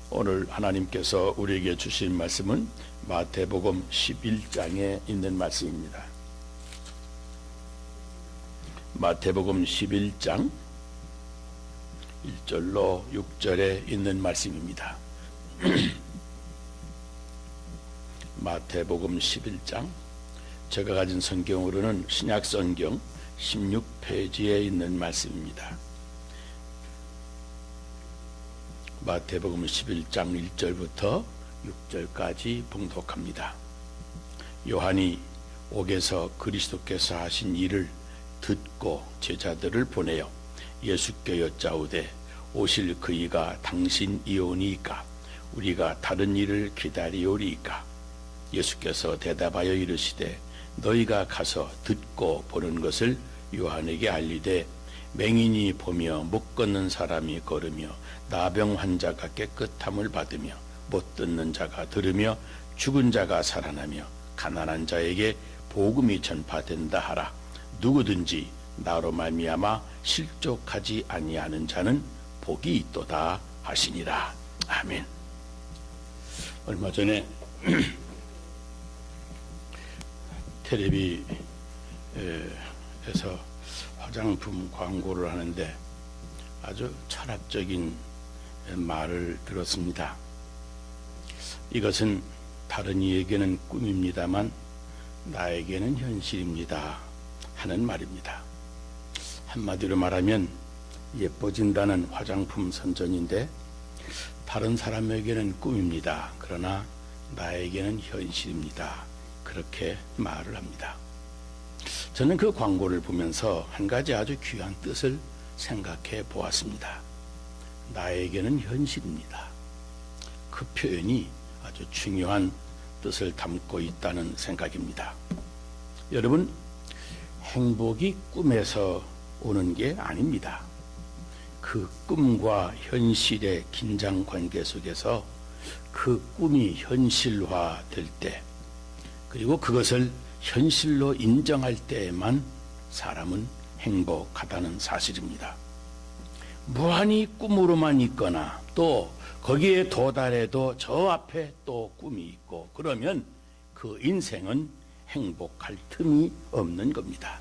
오늘 하나님께서 우리에게 주신 말씀은 마태복음 11장에 있는 말씀입니다. 마태복음 11장 1절로 6절에 있는 말씀입니다. 마태복음 11장, 제가 가진 성경으로는 신약성경 16페이지에 있는 말씀입니다. 마태복음 11장 1절부터 6절까지 봉독합니다. 요한이 옥에서 그리스도께서 하신 일을 듣고 제자들을 보내어 예수께 여짜오되 오실 그이가 당신이오니이까 우리가 다른 일을 기다리오리이까. 예수께서 대답하여 이르시되 너희가 가서 듣고 보는 것을 요한에게 알리되 맹인이 보며 못 걷는 사람이 걸으며 나병 환자가 깨끗함을 받으며 못 듣는 자가 들으며 죽은 자가 살아나며 가난한 자에게 복음이 전파된다 하라. 누구든지 나로 말미암아 실족하지 아니하는 자는 복이 있도다 하시니라. 아멘. 얼마 전에 텔레비에서 화장품 광고를 하는데 아주 철학적인 말을 들었습니다. 이것은 다른 이에게는 꿈입니다만 나에게는 현실입니다 하는 말입니다. 한마디로 말하면 예뻐진다는 화장품 선전인데 다른 사람에게는 꿈입니다. 그러나 나에게는 현실입니다. 그렇게 말을 합니다. 저는 그 광고를 보면서 한 가지 아주 귀한 뜻을 생각해 보았습니다. 나에게는 현실입니다. 그 표현이 아주 중요한 뜻을 담고 있다는 생각입니다. 여러분, 행복이 꿈에서 오는 게 아닙니다. 그 꿈과 현실의 긴장 관계 속에서 그 꿈이 현실화될 때, 그리고 그것을 현실로 인정할 때에만 사람은 행복하다는 사실입니다. 무한히 꿈으로만 있거나 또 거기에 도달해도 저 앞에 또 꿈이 있고 그러면 그 인생은 행복할 틈이 없는 겁니다.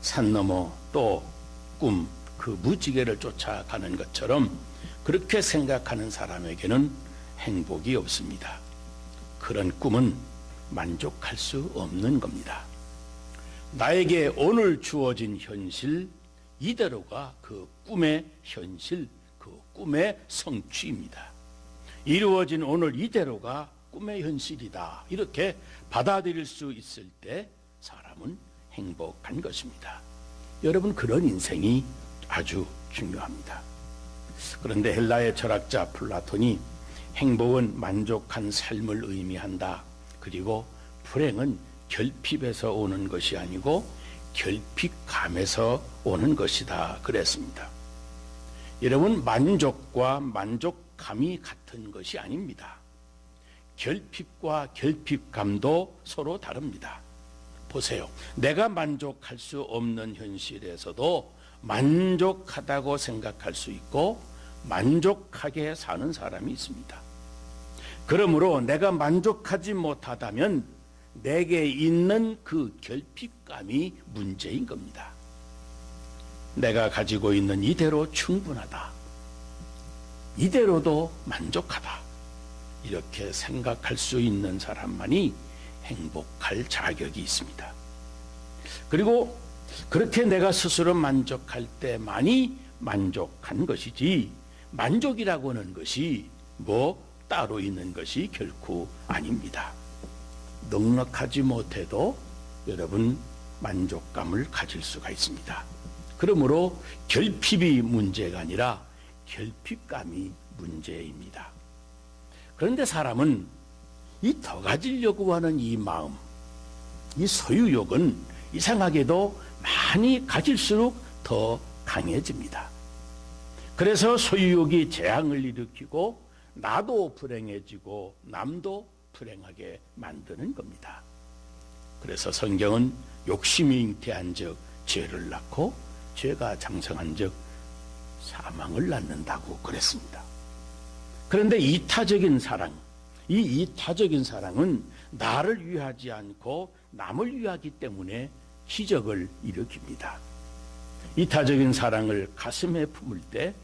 산 너머 또 꿈, 그 무지개를 쫓아가는 것처럼 그렇게 생각하는 사람에게는 행복이 없습니다. 그런 꿈은 만족할 수 없는 겁니다. 나에게 오늘 주어진 현실 이대로가 그 꿈의 현실, 그 꿈의 성취입니다. 이루어진 오늘 이대로가 꿈의 현실이다. 이렇게 받아들일 수 있을 때 사람은 행복한 것입니다. 여러분, 그런 인생이 아주 중요합니다. 그런데 헬라의 철학자 플라톤이 행복은 만족한 삶을 의미한다. 그리고 불행은 결핍에서 오는 것이 아니고 결핍감에서 오는 것이다 그랬습니다. 여러분, 만족과 만족감이 같은 것이 아닙니다. 결핍과 결핍감도 서로 다릅니다. 보세요. 내가 만족할 수 없는 현실에서도 만족하다고 생각할 수 있고 만족하게 사는 사람이 있습니다. 그러므로 내가 만족하지 못하다면 내게 있는 그 결핍감이 문제인 겁니다. 내가 가지고 있는 이대로 충분하다. 이대로도 만족하다. 이렇게 생각할 수 있는 사람만이 행복할 자격이 있습니다. 그리고 그렇게 내가 스스로 만족할 때만이 만족한 것이지 만족이라고 하는 것이 따로 있는 것이 결코 아닙니다. 넉넉하지 못해도 여러분 만족감을 가질 수가 있습니다. 그러므로 결핍이 문제가 아니라 결핍감이 문제입니다. 그런데 사람은 이 더 가지려고 하는 이 마음, 이 소유욕은 이상하게도 많이 가질수록 더 강해집니다. 그래서 소유욕이 재앙을 일으키고 나도 불행해지고 남도 불행하게 만드는 겁니다. 그래서 성경은 욕심이 잉태한 즉 죄를 낳고 죄가 장성한 즉 사망을 낳는다고 그랬습니다. 그런데 이타적인 사랑, 이 이타적인 사랑은 나를 위하지 않고 남을 위하기 때문에 기적을 일으킵니다. 이타적인 사랑을 가슴에 품을 때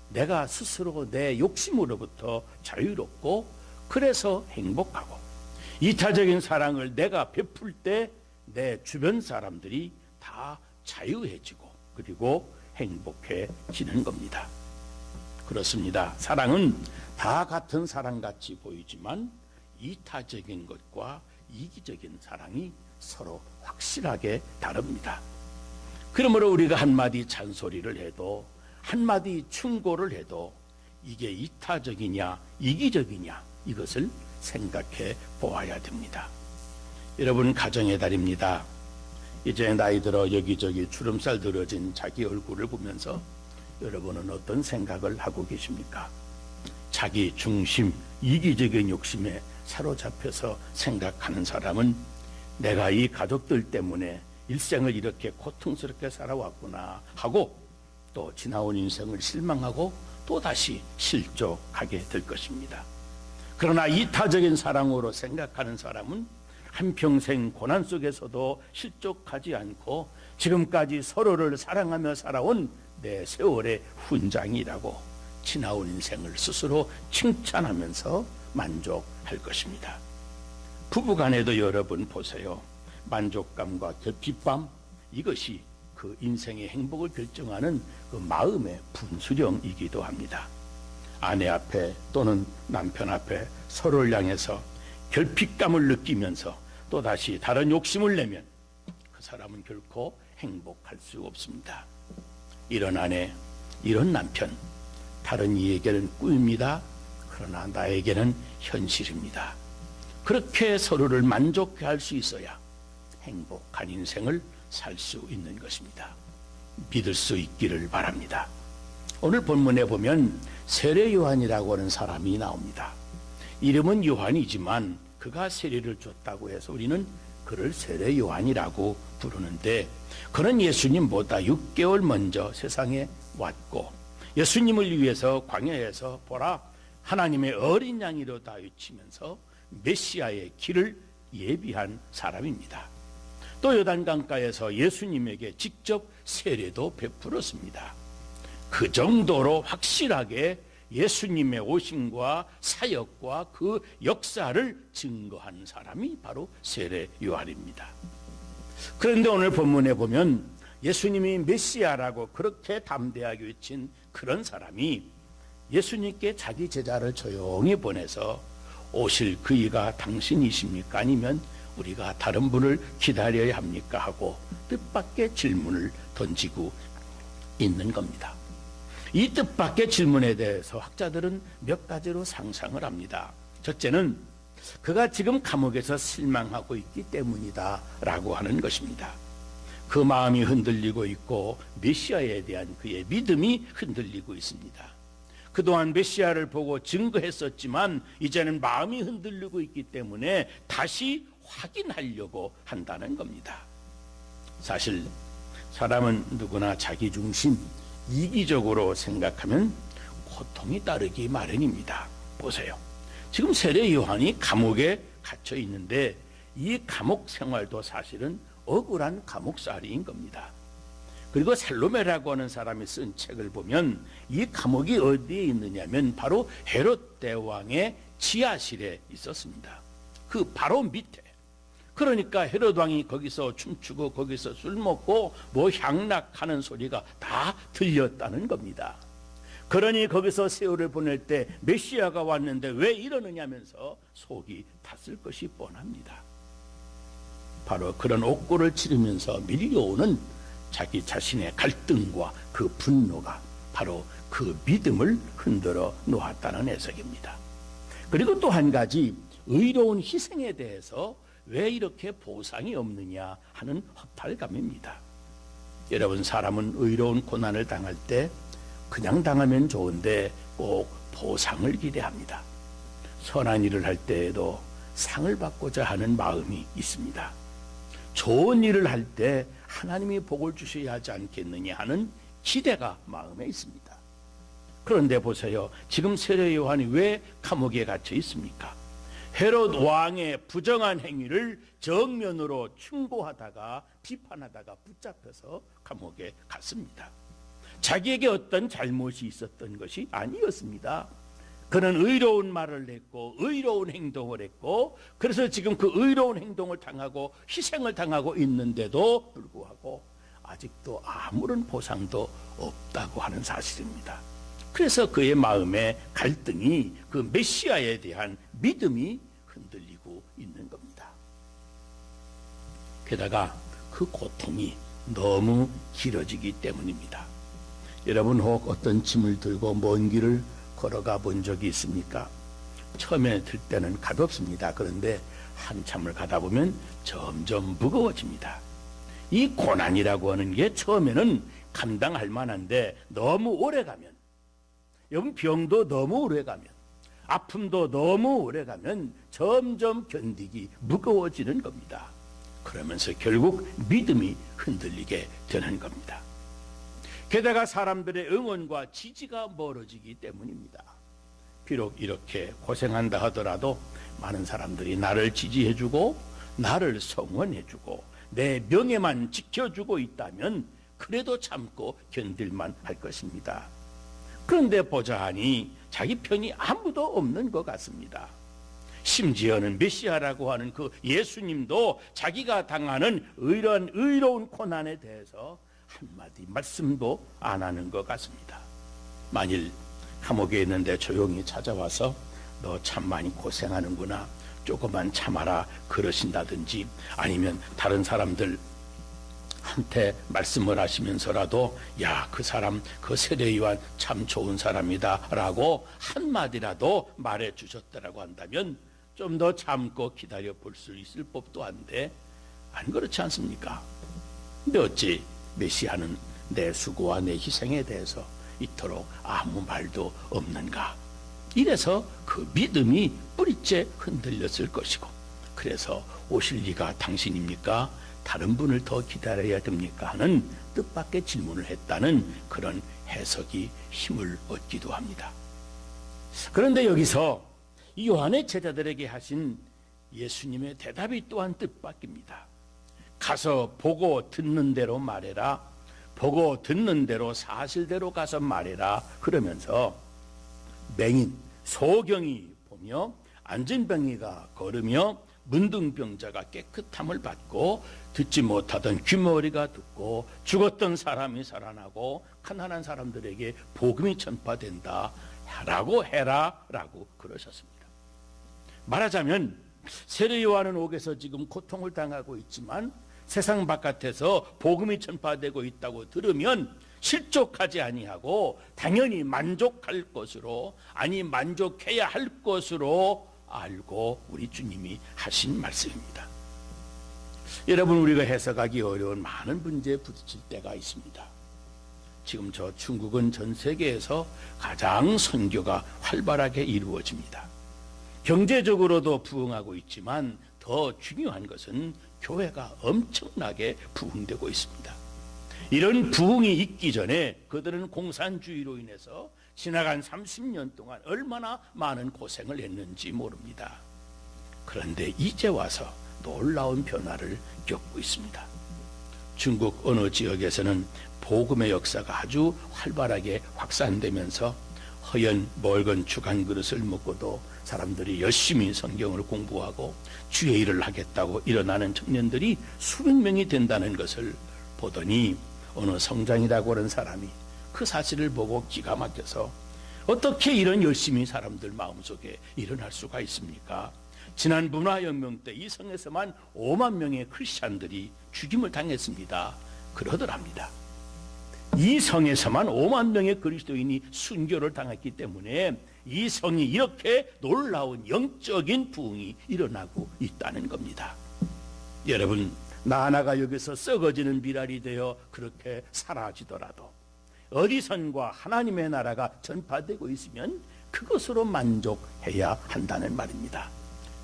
내가 스스로 내 욕심으로부터 자유롭고 그래서 행복하고, 이타적인 사랑을 내가 베풀 때 내 주변 사람들이 다 자유해지고 그리고 행복해지는 겁니다. 그렇습니다. 사랑은 다 같은 사랑같이 보이지만 이타적인 것과 이기적인 사랑이 서로 확실하게 다릅니다. 그러므로 우리가 한마디 잔소리를 해도 한마디 충고를 해도 이게 이타적이냐 이기적이냐 이것을 생각해 보아야 됩니다. 여러분, 가정의 달입니다. 이제 나이 들어 여기저기 주름살 들어진 자기 얼굴을 보면서 여러분은 어떤 생각을 하고 계십니까? 자기 중심, 이기적인 욕심에 사로잡혀서 생각하는 사람은 내가 이 가족들 때문에 일생을 이렇게 고통스럽게 살아왔구나 하고 또 지나온 인생을 실망하고 또다시 실족하게 될 것입니다. 그러나 이타적인 사랑으로 생각하는 사람은 한평생 고난 속에서도 실족하지 않고 지금까지 서로를 사랑하며 살아온 내 세월의 훈장이라고 지나온 인생을 스스로 칭찬하면서 만족할 것입니다. 부부간에도 여러분 보세요. 만족감과 결핍감, 이것이 그 인생의 행복을 결정하는 그 마음의 분수령이기도 합니다. 아내 앞에 또는 남편 앞에 서로를 향해서 결핍감을 느끼면서 또다시 다른 욕심을 내면 그 사람은 결코 행복할 수 없습니다. 이런 아내, 이런 남편, 다른 이에게는 꿈입니다. 그러나 나에게는 현실입니다. 그렇게 서로를 만족해 할 수 있어야 행복한 인생을 살 수 있는 것입니다. 믿을 수 있기를 바랍니다. 오늘 본문에 보면 세례 요한이라고 하는 사람이 나옵니다. 이름은 요한이지만 그가 세례를 줬다고 해서 우리는 그를 세례 요한이라고 부르는데, 그는 예수님보다 6개월 먼저 세상에 왔고 예수님을 위해서 광야에서 보라 하나님의 어린 양이로다 외치면서 메시아의 길을 예비한 사람입니다. 또 요단강가에서 예수님에게 직접 세례도 베풀었습니다. 그 정도로 확실하게 예수님의 오심과 사역과 그 역사를 증거한 사람이 바로 세례 요한입니다. 그런데 오늘 본문에 보면 예수님이 메시아라고 그렇게 담대하게 외친 그런 사람이 예수님께 자기 제자를 조용히 보내서 오실 그이가 당신이십니까? 아니면 우리가 다른 분을 기다려야 합니까? 하고 뜻밖의 질문을 던지고 있는 겁니다. 이 뜻밖의 질문에 대해서 학자들은 몇 가지로 상상을 합니다. 첫째는 그가 지금 감옥에서 실망하고 있기 때문이다 라고 하는 것입니다. 그 마음이 흔들리고 있고 메시아에 대한 그의 믿음이 흔들리고 있습니다. 그동안 메시아를 보고 증거했었지만 이제는 마음이 흔들리고 있기 때문에 다시 확인하려고 한다는 겁니다. 사실 사람은 누구나 자기 중심, 이기적으로 생각하면 고통이 따르기 마련입니다. 보세요. 지금 세례 요한이 감옥에 갇혀 있는데 이 감옥 생활도 사실은 억울한 감옥살이인 겁니다. 그리고 살로메라고 하는 사람이 쓴 책을 보면 이 감옥이 어디에 있느냐면 바로 헤롯 대왕의 지하실에 있었습니다. 그 바로 밑에. 그러니까 헤롯 왕이 거기서 춤추고 거기서 술 먹고 뭐 향락하는 소리가 다 들렸다는 겁니다. 그러니 거기서 세월을 보낼 때 메시아가 왔는데 왜 이러느냐면서 속이 탔을 것이 뻔합니다. 바로 그런 옥고를 치르면서 밀려오는 자기 자신의 갈등과 그 분노가 바로 그 믿음을 흔들어 놓았다는 해석입니다. 그리고 또 한 가지, 의로운 희생에 대해서 왜 이렇게 보상이 없느냐 하는 허탈감입니다. 여러분, 사람은 의로운 고난을 당할 때 그냥 당하면 좋은데 꼭 보상을 기대합니다. 선한 일을 할 때에도 상을 받고자 하는 마음이 있습니다. 좋은 일을 할 때 하나님이 복을 주셔야 하지 않겠느냐 하는 기대가 마음에 있습니다. 그런데 보세요. 지금 세례 요한이 왜 감옥에 갇혀 있습니까? 헤롯 왕의 부정한 행위를 정면으로 충고하다가 비판하다가 붙잡혀서 감옥에 갔습니다. 자기에게 어떤 잘못이 있었던 것이 아니었습니다. 그는 의로운 말을 했고 의로운 행동을 했고, 그래서 지금 그 의로운 행동을 당하고 희생을 당하고 있는데도 불구하고 아직도 아무런 보상도 없다고 하는 사실입니다. 그래서 그의 마음에 갈등이, 그 메시아에 대한 믿음이 흔들리고 있는 겁니다. 게다가 그 고통이 너무 길어지기 때문입니다. 여러분 혹 어떤 짐을 들고 먼 길을 걸어가 본 적이 있습니까? 처음에 들 때는 가볍습니다. 그런데 한참을 가다 보면 점점 무거워집니다. 이 고난이라고 하는 게 처음에는 감당할 만한데 너무 오래 가면, 여러분 병도 너무 오래 가면, 아픔도 너무 오래 가면 점점 견디기 무거워지는 겁니다. 그러면서 결국 믿음이 흔들리게 되는 겁니다. 게다가 사람들의 응원과 지지가 멀어지기 때문입니다. 비록 이렇게 고생한다 하더라도 많은 사람들이 나를 지지해주고 나를 성원해주고 내 명예만 지켜주고 있다면 그래도 참고 견딜만 할 것입니다. 그런데 보자하니 자기 편이 아무도 없는 것 같습니다. 심지어는 메시아라고 하는 그 예수님도 자기가 당하는 이러한 의로운 고난에 대해서 한마디 말씀도 안 하는 것 같습니다. 만일 감옥에 있는데 조용히 찾아와서 너 참 많이 고생하는구나, 조금만 참아라 그러신다든지, 아니면 다른 사람들 한테 말씀을 하시면서라도 야, 그 사람, 그 세례 요한 참 좋은 사람이다 라고 한마디라도 말해 주셨다라고 한다면 좀 더 참고 기다려 볼 수 있을 법도 한데, 안 그렇지 않습니까? 근데 어찌 메시아는 내 수고와 내 희생에 대해서 이토록 아무 말도 없는가? 이래서 그 믿음이 뿌리째 흔들렸을 것이고, 그래서 오실 리가 당신입니까? 다른 분을 더 기다려야 됩니까? 하는 뜻밖의 질문을 했다는 그런 해석이 힘을 얻기도 합니다. 그런데 여기서 이 요한의 제자들에게 하신 예수님의 대답이 또한 뜻밖입니다. 가서 보고 듣는 대로 말해라. 보고 듣는 대로 사실대로 가서 말해라. 그러면서 맹인, 소경이 보며 안진병이가 걸으며 문둥병자가 깨끗함을 받고 듣지 못하던 귀머리가 듣고 죽었던 사람이 살아나고 가난한 사람들에게 복음이 전파된다 라고 해라 라고 그러셨습니다. 말하자면 세례 요한은 옥에서 지금 고통을 당하고 있지만 세상 바깥에서 복음이 전파되고 있다고 들으면 실족하지 아니하고 당연히 만족할 것으로, 아니 만족해야 할 것으로 알고 우리 주님이 하신 말씀입니다. 여러분, 우리가 해석하기 어려운 많은 문제에 부딪힐 때가 있습니다. 지금 저 중국은 전 세계에서 가장 선교가 활발하게 이루어집니다. 경제적으로도 부흥하고 있지만 더 중요한 것은 교회가 엄청나게 부흥되고 있습니다. 이런 부흥이 있기 전에 그들은 공산주의로 인해서 지나간 30년 동안 얼마나 많은 고생을 했는지 모릅니다. 그런데 이제 와서 놀라운 변화를 겪고 있습니다. 중국 어느 지역에서는 복음의 역사가 아주 활발하게 확산되면서 허연 멀건 죽 한 그릇을 먹고도 사람들이 열심히 성경을 공부하고 주의 일을 하겠다고 일어나는 청년들이 수백 명이 된다는 것을 보더니 어느 성장이라고 하는 사람이 그 사실을 보고 기가 막혀서 어떻게 이런 열심히 사람들 마음속에 일어날 수가 있습니까? 지난 문화혁명 때 이 성에서만 5만 명의 크리스찬들이 죽임을 당했습니다. 그러더랍니다. 이 성에서만 5만 명의 그리스도인이 순교를 당했기 때문에 이 성이 이렇게 놀라운 영적인 부흥이 일어나고 있다는 겁니다. 여러분, 나 하나가 여기서 썩어지는 미랄이 되어 그렇게 사라지더라도 어디선가 하나님의 나라가 전파되고 있으면 그것으로 만족해야 한다는 말입니다.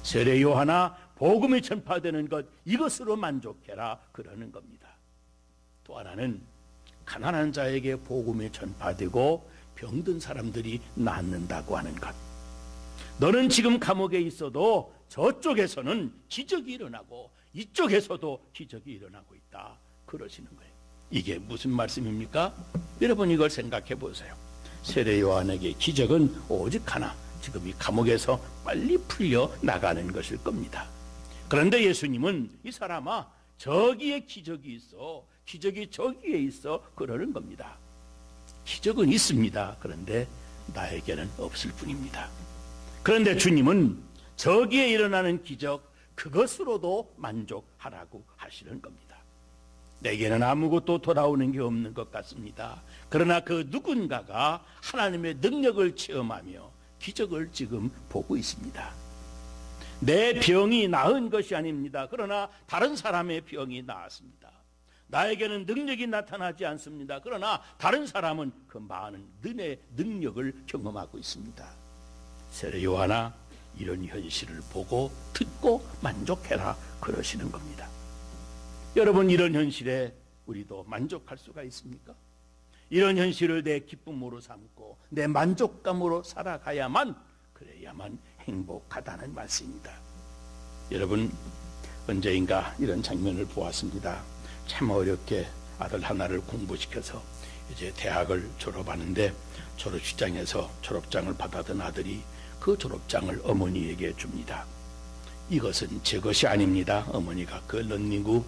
세례 요한아, 복음이 전파되는 것, 이것으로 만족해라 그러는 겁니다. 또 하나는 가난한 자에게 복음이 전파되고 병든 사람들이 낫는다고 하는 것. 너는 지금 감옥에 있어도 저쪽에서는 기적이 일어나고 이쪽에서도 기적이 일어나고 있다. 그러시는 거예요. 이게 무슨 말씀입니까? 여러분 이걸 생각해 보세요. 세례 요한에게 기적은 오직 하나, 지금 이 감옥에서 빨리 풀려 나가는 것일 겁니다. 그런데 예수님은 이 사람아, 저기에 기적이 있어, 기적이 저기에 있어, 그러는 겁니다. 기적은 있습니다. 그런데 나에게는 없을 뿐입니다. 그런데 주님은 저기에 일어나는 기적, 그것으로도 만족하라고 하시는 겁니다. 내게는 아무것도 돌아오는 게 없는 것 같습니다. 그러나 그 누군가가 하나님의 능력을 체험하며 기적을 지금 보고 있습니다. 내 병이 나은 것이 아닙니다. 그러나 다른 사람의 병이 나았습니다. 나에게는 능력이 나타나지 않습니다. 그러나 다른 사람은 그 많은 은혜의 능력을 경험하고 있습니다. 세례 요한아, 이런 현실을 보고 듣고 만족해라, 그러시는 겁니다. 여러분, 이런 현실에 우리도 만족할 수가 있습니까? 이런 현실을 내 기쁨으로 삼고 내 만족감으로 살아가야만, 그래야만 행복하다는 말씀입니다. 여러분, 언제인가 이런 장면을 보았습니다. 참 어렵게 아들 하나를 공부시켜서 이제 대학을 졸업하는데, 졸업식장에서 졸업장을 받아든 아들이 그 졸업장을 어머니에게 줍니다. 이것은 제 것이 아닙니다. 어머니가 그 런닝구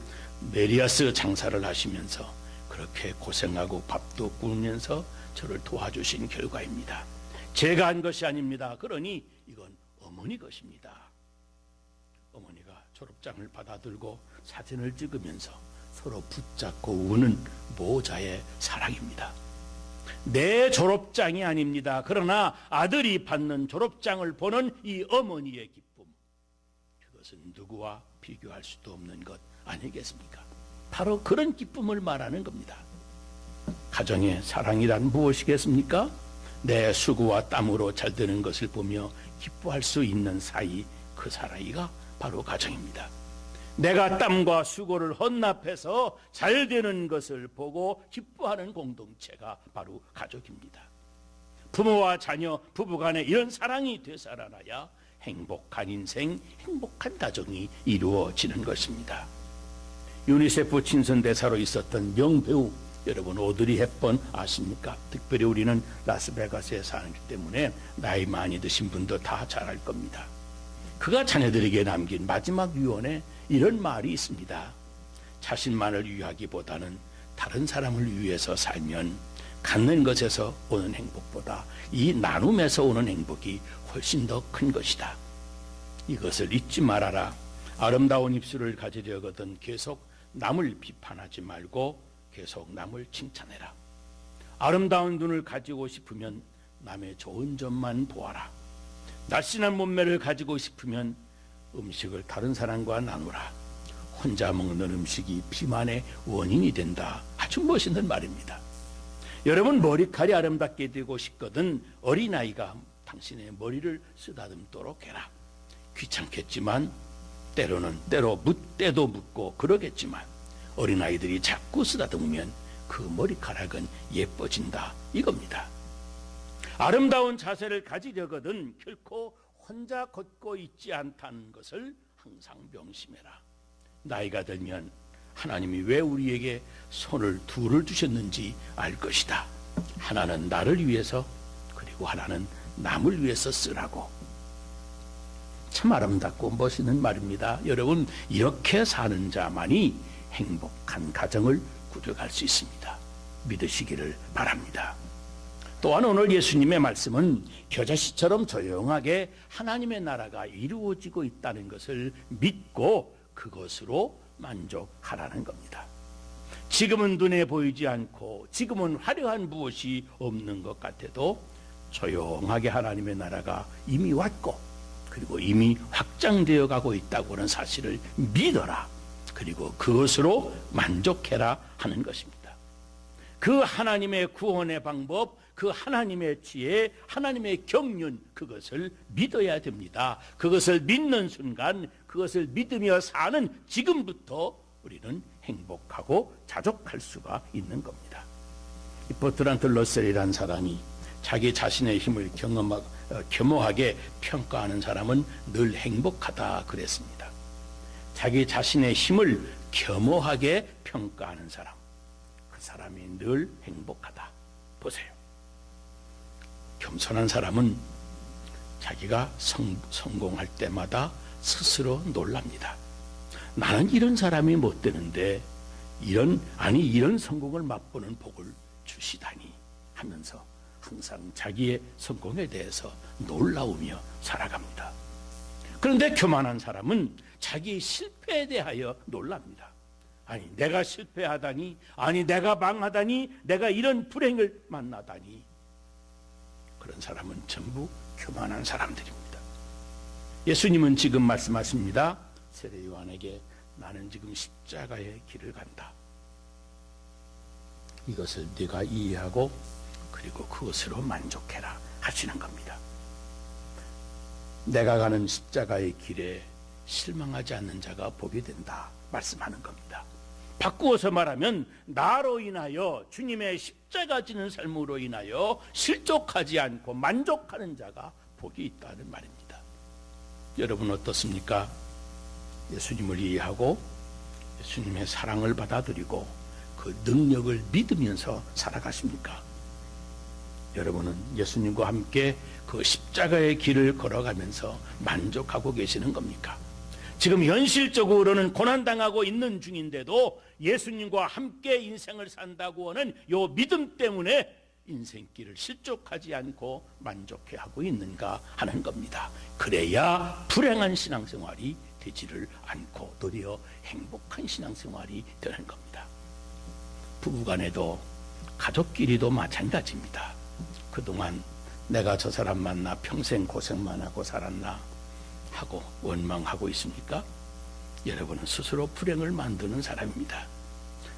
메리아스 장사를 하시면서 그렇게 고생하고 밥도 구우면서 저를 도와주신 결과입니다. 제가 한 것이 아닙니다. 그러니 이건 어머니 것입니다. 어머니가 졸업장을 받아들고 사진을 찍으면서 서로 붙잡고 우는 모자의 사랑입니다. 내 졸업장이 아닙니다. 그러나 아들이 받는 졸업장을 보는 이 어머니의 기쁨, 그것은 누구와 비교할 수도 없는 것 아니겠습니까? 바로 그런 기쁨을 말하는 겁니다. 가정의 사랑이란 무엇이겠습니까? 내 수고와 땀으로 잘 되는 것을 보며 기뻐할 수 있는 사이, 그 사이가 바로 가정입니다. 내가 땀과 수고를 헌납해서 잘 되는 것을 보고 기뻐하는 공동체가 바로 가족입니다. 부모와 자녀, 부부간에 이런 사랑이 되살아나야 행복한 인생, 행복한 가정이 이루어지는 것입니다. 유니세프 친선대사로 있었던 명배우, 여러분 오드리 헵번 아십니까? 특별히 우리는 라스베가스에 사기 때문에 나이 많이 드신 분도 다 잘 알 겁니다. 그가 자녀들에게 남긴 마지막 유언에 이런 말이 있습니다. 자신만을 위하기보다는 다른 사람을 위해서 살면 갖는 것에서 오는 행복보다 이 나눔에서 오는 행복이 훨씬 더 큰 것이다. 이것을 잊지 말아라. 아름다운 입술을 가지려거든 계속 남을 비판하지 말고 계속 남을 칭찬해라. 아름다운 눈을 가지고 싶으면 남의 좋은 점만 보아라. 날씬한 몸매를 가지고 싶으면 음식을 다른 사람과 나누라. 혼자 먹는 음식이 비만의 원인이 된다. 아주 멋있는 말입니다. 여러분, 머리칼이 아름답게 되고 싶거든 어린아이가 당신의 머리를 쓰다듬도록 해라. 귀찮겠지만 때로는 때도 묻고 그러겠지만 어린아이들이 자꾸 쓰다듬으면 그 머리카락은 예뻐진다, 이겁니다. 아름다운 자세를 가지려거든 결코 혼자 걷고 있지 않다는 것을 항상 명심해라. 나이가 들면 하나님이 왜 우리에게 손을 둘을 주셨는지 알 것이다. 하나는 나를 위해서, 그리고 하나는 남을 위해서 쓰라고. 참 아름답고 멋있는 말입니다. 여러분, 이렇게 사는 자만이 행복한 가정을 구축할 수 있습니다. 믿으시기를 바랍니다. 또한 오늘 예수님의 말씀은 겨자씨처럼 조용하게 하나님의 나라가 이루어지고 있다는 것을 믿고 그것으로 만족하라는 겁니다. 지금은 눈에 보이지 않고 지금은 화려한 무엇이 없는 것 같아도 조용하게 하나님의 나라가 이미 왔고 그리고 이미 확장되어 가고 있다고 하는 사실을 믿어라. 그리고 그것으로 만족해라 하는 것입니다. 그 하나님의 구원의 방법, 그 하나님의 지혜, 하나님의 경륜, 그것을 믿어야 됩니다. 그것을 믿는 순간, 그것을 믿으며 사는 지금부터 우리는 행복하고 자족할 수가 있는 겁니다. 이 버트란트 러셀이라는 사람이 자기 자신의 힘을 겸허하게 평가하는 사람은 늘 행복하다 그랬습니다. 자기 자신의 힘을 겸허하게 평가하는 사람, 그 사람이 늘 행복하다. 보세요. 겸손한 사람은 자기가 성공할 때마다 스스로 놀랍니다. 나는 이런 사람이 못 되는데 이런 성공을 맛보는 복을 주시다니 하면서 항상 자기의 성공에 대해서 놀라우며 살아갑니다. 그런데 교만한 사람은 자기의 실패에 대하여 놀랍니다. 아니, 내가 실패하다니, 아니, 내가 망하다니, 내가 이런 불행을 만나다니. 그런 사람은 전부 교만한 사람들입니다. 예수님은 지금 말씀하십니다. 세례 요한에게 나는 지금 십자가의 길을 간다. 이것을 네가 이해하고 그리고 그것으로 만족해라 하시는 겁니다. 내가 가는 십자가의 길에 실망하지 않는 자가 복이 된다 말씀하는 겁니다. 바꾸어서 말하면 나로 인하여 주님의 십자가 지는 삶으로 인하여 실족하지 않고 만족하는 자가 복이 있다는 말입니다. 여러분 어떻습니까? 예수님을 이해하고 예수님의 사랑을 받아들이고 그 능력을 믿으면서 살아가십니까? 여러분은 예수님과 함께 그 십자가의 길을 걸어가면서 만족하고 계시는 겁니까? 지금 현실적으로는 고난당하고 있는 중인데도 예수님과 함께 인생을 산다고 하는 요 믿음 때문에 인생길을 실족하지 않고 만족해하고 있는가 하는 겁니다. 그래야 불행한 신앙생활이 되지를 않고 도리어 행복한 신앙생활이 되는 겁니다. 부부간에도 가족끼리도 마찬가지입니다. 그동안 내가 저 사람 만나 평생 고생만 하고 살았나 하고 원망하고 있습니까? 여러분은 스스로 불행을 만드는 사람입니다.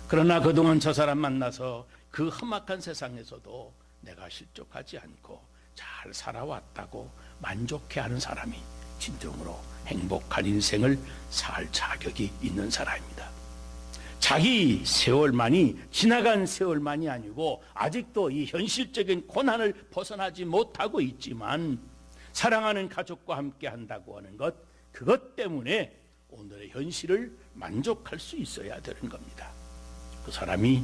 그러나 그동안 저 사람 만나서 그 험악한 세상에서도 내가 실족하지 않고 잘 살아왔다고 만족해하는 사람이 진정으로 행복한 인생을 살 자격이 있는 사람입니다. 자기 세월만이 지나간 세월만이 아니고 아직도 이 현실적인 고난을 벗어나지 못하고 있지만 사랑하는 가족과 함께 한다고 하는 것, 그것 때문에 오늘의 현실을 만족할 수 있어야 되는 겁니다. 그 사람이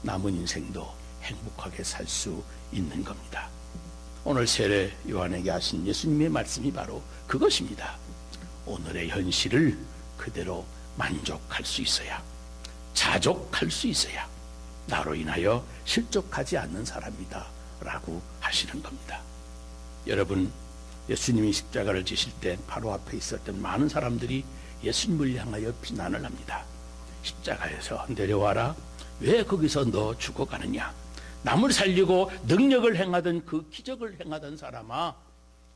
남은 인생도 행복하게 살 수 있는 겁니다. 오늘 세례 요한에게 하신 예수님의 말씀이 바로 그것입니다. 오늘의 현실을 그대로 만족할 수 있어야, 자족할 수 있어야 나로 인하여 실족하지 않는 사람이다 라고 하시는 겁니다. 여러분, 예수님이 십자가를 지실 때 바로 앞에 있었던 많은 사람들이 예수님을 향하여 비난을 합니다. 십자가에서 내려와라. 왜 거기서 너 죽어가느냐? 남을 살리고 능력을 행하던 그 기적을 행하던 사람아,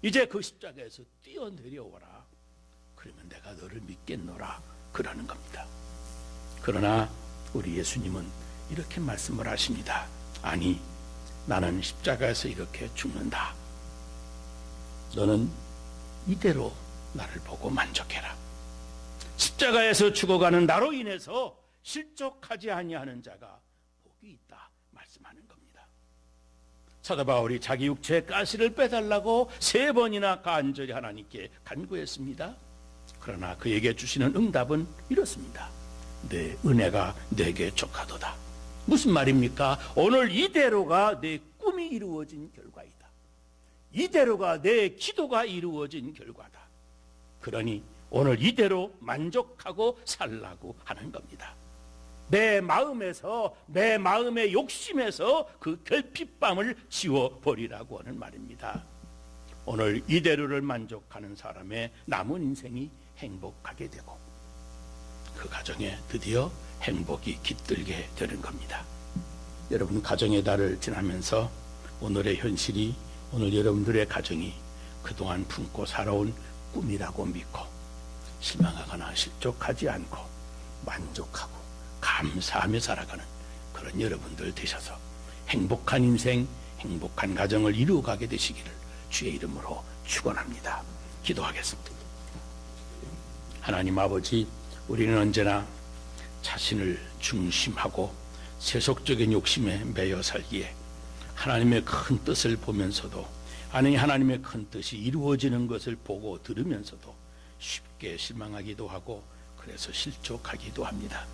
이제 그 십자가에서 뛰어내려오라. 그러면 내가 너를 믿겠노라. 그러는 겁니다. 그러나 우리 예수님은 이렇게 말씀을 하십니다. 아니, 나는 십자가에서 이렇게 죽는다. 너는 이대로 나를 보고 만족해라. 십자가에서 죽어가는 나로 인해서 실족하지 아니하는 자가 복이 있다 말씀하는 겁니다. 사도 바울이 자기 육체의 가시를 빼달라고 3번이나 간절히 하나님께 간구했습니다. 그러나 그에게 주시는 응답은 이렇습니다. 내 은혜가 내게 족하도다. 무슨 말입니까? 오늘 이대로가 내 꿈이 이루어진 결과이다. 이대로가 내 기도가 이루어진 결과다. 그러니 오늘 이대로 만족하고 살라고 하는 겁니다. 내 마음에서, 내 마음의 욕심에서 그 결핍감을 지워버리라고 하는 말입니다. 오늘 이대로를 만족하는 사람의 남은 인생이 행복하게 되고 그 가정에 드디어 행복이 깃들게 되는 겁니다. 여러분, 가정의 달을 지나면서 오늘의 현실이, 오늘 여러분들의 가정이 그동안 품고 살아온 꿈이라고 믿고 실망하거나 실족하지 않고 만족하고 감사하며 살아가는 그런 여러분들 되셔서 행복한 인생, 행복한 가정을 이루어가게 되시기를 주의 이름으로 축원합니다. 기도하겠습니다. 하나님 아버지, 우리는 언제나 자신을 중심하고 세속적인 욕심에 매여 살기에 하나님의 큰 뜻을 보면서도, 아니 하나님의 큰 뜻이 이루어지는 것을 보고 들으면서도 쉽게 실망하기도 하고, 그래서 실족하기도 합니다.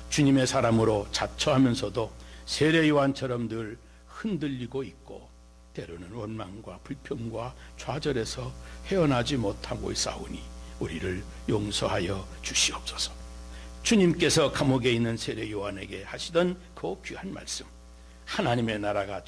주님의 사람으로 자처하면서도 세례 요한처럼 늘 흔들리고 있고, 때로는 원망과 불평과 좌절에서 헤어나지 못하고 있사오니 우리를 용서하여 주시옵소서. 주님께서 감옥에 있는 세례 요한에게 하시던 그 귀한 말씀, 하나님의 나라가